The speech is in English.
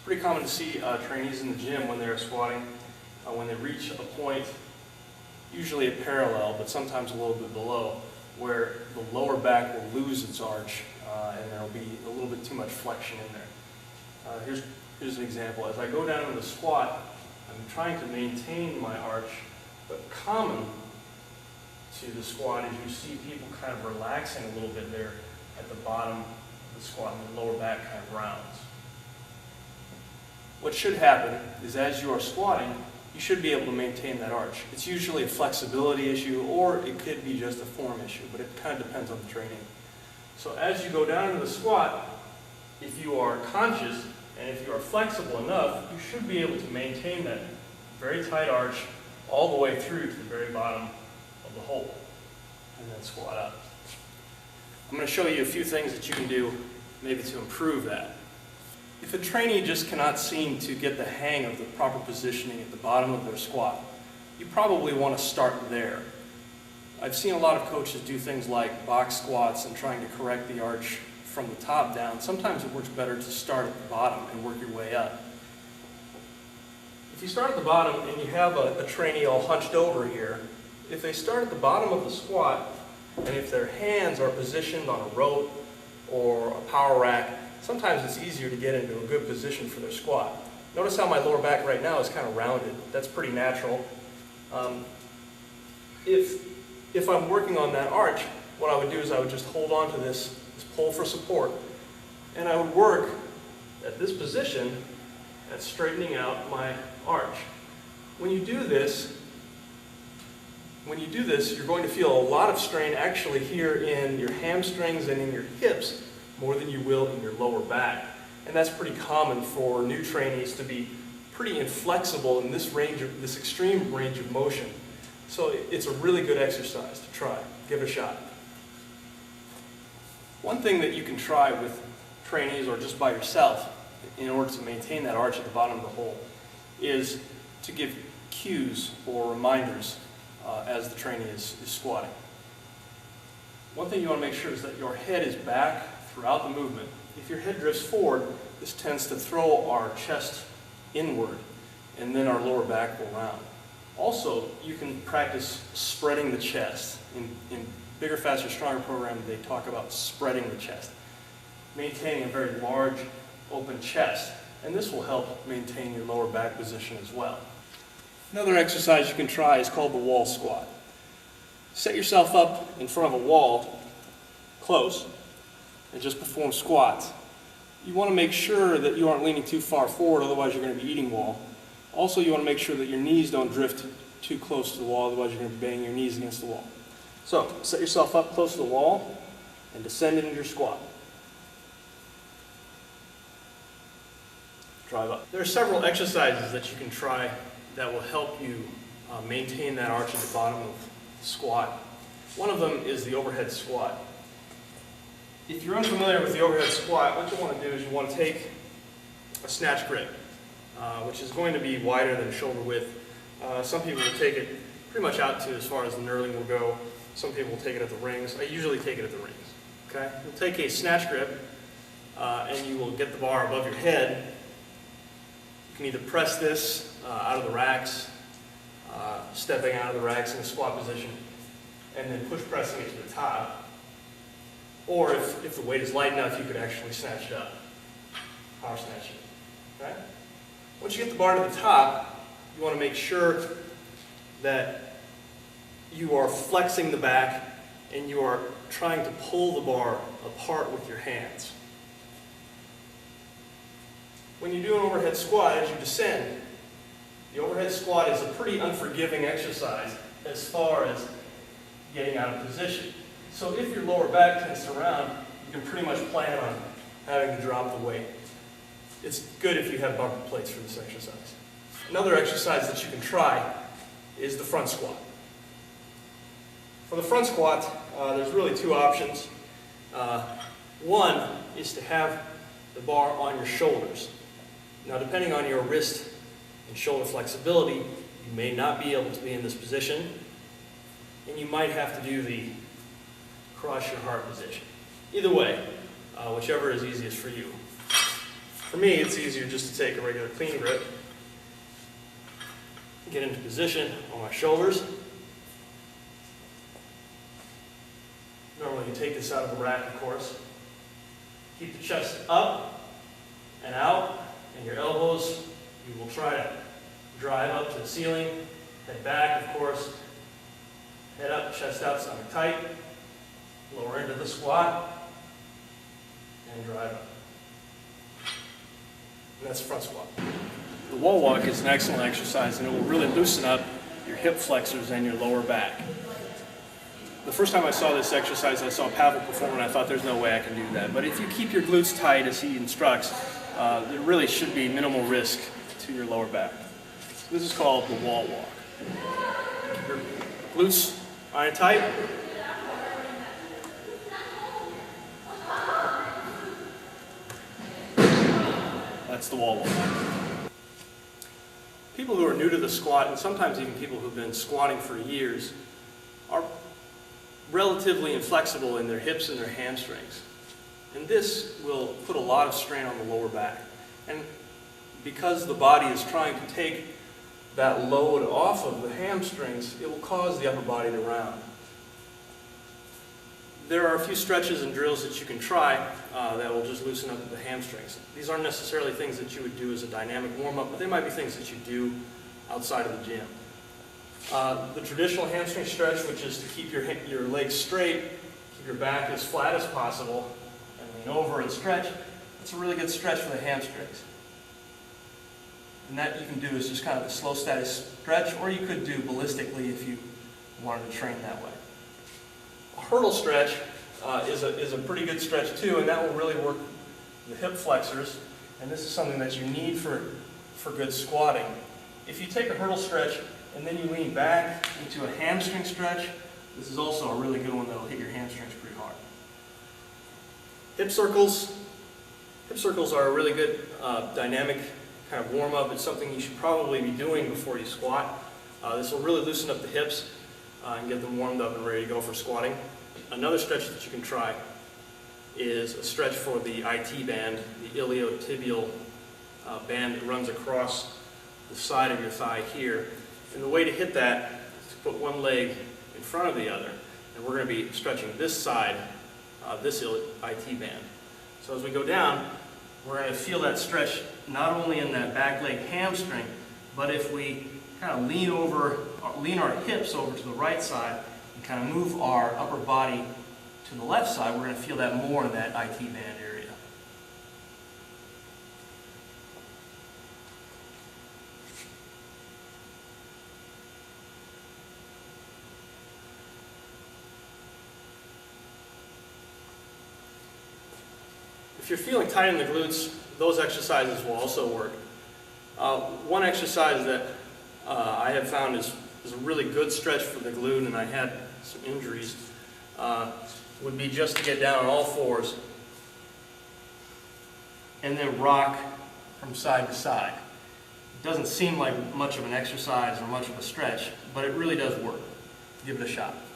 pretty common to see trainees in the gym when they're squatting, when they reach a point, usually a parallel, but sometimes a little bit below, where the lower back will lose its arch and there will be a little bit too much flexion in there. Here's an example. As I go down in the squat, I'm trying to maintain my arch, but common to the squat is you see people kind of relaxing a little bit there at the bottom of the squat and the lower back kind of rounds. What should happen is as you are squatting, you should be able to maintain that arch. It's usually a flexibility issue or it could be just a form issue, but it kind of depends on the training. So as you go down into the squat, if you are conscious and if you are flexible enough, you should be able to maintain that very tight arch all the way through to the very bottom of the hole and then squat up. I'm going to show you a few things that you can do maybe to improve that. If a trainee just cannot seem to get the hang of the proper positioning at the bottom of their squat, you probably want to start there. I've seen a lot of coaches do things like box squats and trying to correct the arch from the top down. Sometimes it works better to start at the bottom and work your way up. If you start at the bottom and you have a trainee all hunched over here, if they start at the bottom of the squat and if their hands are positioned on a rope or a power rack, sometimes it's easier to get into a good position for their squat. Notice how my lower back right now is kind of rounded. That's pretty natural. If I'm working on that arch, what I would do is I would just hold on to this pole for support, and I would work at this position at straightening out my arch. When you do this, you're going to feel a lot of strain actually here in your hamstrings and in your hips, more than you will in your lower back. And that's pretty common for new trainees to be pretty inflexible in this extreme range of motion. So it's a really good exercise to try. Give it a shot. One thing that you can try with trainees or just by yourself in order to maintain that arch at the bottom of the hole is to give cues or reminders as the trainee is squatting. One thing you want to make sure is that your head is back throughout the movement. If your head drifts forward, this tends to throw our chest inward, and then our lower back will round. Also, you can practice spreading the chest. In Bigger, Faster, Stronger program, they talk about spreading the chest, maintaining a very large, open chest, and this will help maintain your lower back position as well. Another exercise you can try is called the wall squat. Set yourself up in front of a wall, close, and just perform squats. You want to make sure that you aren't leaning too far forward, otherwise you're going to be eating wall. Also, you want to make sure that your knees don't drift too close to the wall, otherwise you're going to be banging your knees against the wall. So, set yourself up close to the wall and descend into your squat. Drive up. There are several exercises that you can try that will help you maintain that arch at the bottom of the squat. One of them is the overhead squat. If you're unfamiliar with the overhead squat, what you want to do is you want to take a snatch grip, which is going to be wider than shoulder width. Some people will take it pretty much out to as far as the knurling will go. Some people will take it at the rings. I usually take it at the rings. Okay? You'll take a snatch grip and you will get the bar above your head. You can either press this out of the racks, stepping out of the racks in the squat position, and then push pressing it to the top. Or if the weight is light enough, you could actually snatch it up. Power snatch it. Okay? Once you get the bar to the top, you want to make sure that you are flexing the back and you are trying to pull the bar apart with your hands. When you do an overhead squat, as you descend, the overhead squat is a pretty unforgiving exercise as far as getting out of position. So if your lower back tends to round, you can pretty much plan on having to drop the weight. It's good if you have bumper plates for this exercise. Another exercise that you can try is the front squat. For the front squat, there's really two options. One is to have the bar on your shoulders. Now, depending on your wrist and shoulder flexibility, you may not be able to be in this position, and you might have to do the cross your heart position. Either way, whichever is easiest for you. For me, it's easier just to take a regular clean grip, get into position on my shoulders. Normally you take this out of the rack, of course. Keep the chest up and out, and your elbows, you will try to drive up to the ceiling. Head back, of course. Head up, chest out, stomach tight. Lower into the squat, and drive up. And that's front squat. The wall walk is an excellent exercise, and it will really loosen up your hip flexors and your lower back. The first time I saw this exercise, I saw Pavel perform, and I thought there's no way I can do that. But if you keep your glutes tight as he instructs, there really should be minimal risk to your lower back. So this is called the wall walk. Keep your glutes iron tight. That's the wall walk. People who are new to the squat, and sometimes even people who've been squatting for years, are relatively inflexible in their hips and their hamstrings. And this will put a lot of strain on the lower back. And because the body is trying to take that load off of the hamstrings, it will cause the upper body to round. There are a few stretches and drills that you can try that will just loosen up the hamstrings. These aren't necessarily things that you would do as a dynamic warm-up, but they might be things that you do outside of the gym. The traditional hamstring stretch, which is to keep your legs straight, keep your back as flat as possible, and lean over and stretch. That's a really good stretch for the hamstrings. And that you can do is just kind of a slow static stretch, or you could do ballistically if you wanted to train that way. A hurdle stretch is a pretty good stretch too, and that will really work the hip flexors, and this is something that you need for good squatting. If you take a hurdle stretch and then you lean back into a hamstring stretch, this is also a really good one that will hit your hamstrings pretty hard. Hip circles. Hip circles are a really good dynamic kind of warm-up. It's something you should probably be doing before you squat. This will really loosen up the hips and get them warmed up and ready to go for squatting. Another stretch that you can try is a stretch for the IT band, the iliotibial band that runs across the side of your thigh here. And the way to hit that is to put one leg in front of the other. And we're going to be stretching this side, this IT band. So as we go down, we're going to feel that stretch not only in that back leg hamstring, but if we kind of lean our hips over to the right side and kind of move our upper body to the left side, we're going to feel that more in that IT band area. If you're feeling tight in the glutes, those exercises will also work. One exercise that I have found is a really good stretch for the glute, and I had some injuries, would be just to get down on all fours and then rock from side to side. It doesn't seem like much of an exercise or much of a stretch, but it really does work. Give it a shot.